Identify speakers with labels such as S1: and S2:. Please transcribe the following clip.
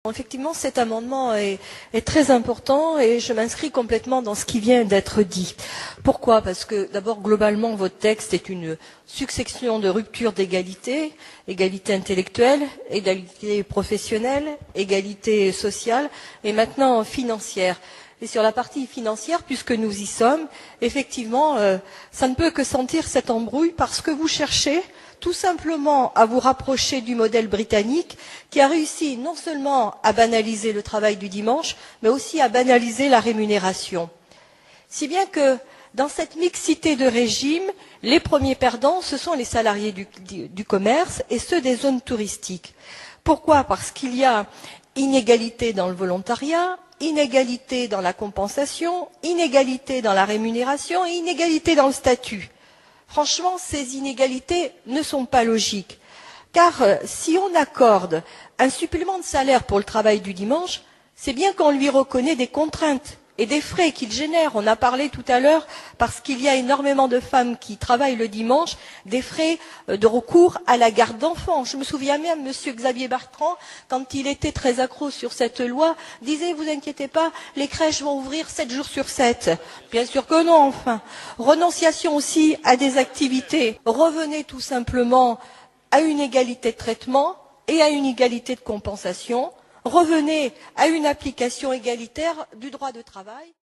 S1: Effectivement, cet amendement est très important et je m'inscris complètement dans ce qui vient d'être dit. Pourquoi? Parce que d'abord, globalement, votre texte est une succession de ruptures d'égalité, égalité intellectuelle, égalité professionnelle, égalité sociale et maintenant financière. Et sur la partie financière, puisque nous y sommes, effectivement, ça ne peut que sentir cette embrouille parce que vous cherchez tout simplement à vous rapprocher du modèle britannique qui a réussi non seulement à banaliser le travail du dimanche, mais aussi à banaliser la rémunération. Si bien que dans cette mixité de régimes, les premiers perdants, ce sont les salariés du commerce et ceux des zones touristiques. Pourquoi? Parce qu'il y a inégalité dans le volontariat, inégalité dans la compensation, inégalité dans la rémunération et inégalité dans le statut. Franchement, ces inégalités ne sont pas logiques. Car si on accorde un supplément de salaire pour le travail du dimanche, c'est bien qu'on lui reconnaît des contraintes et des frais qu'il génère. On a parlé tout à l'heure, parce qu'il y a énormément de femmes qui travaillent le dimanche, des frais de recours à la garde d'enfants. Je me souviens même, monsieur Xavier Bertrand, quand il était très accro sur cette loi, disait, vous inquiétez pas, les crèches vont ouvrir 7 jours sur 7. Bien sûr que non, enfin. Renonciation aussi à des activités. Revenez tout simplement à une égalité de traitement et à une égalité de compensation. Revenez à une application égalitaire du droit de travail.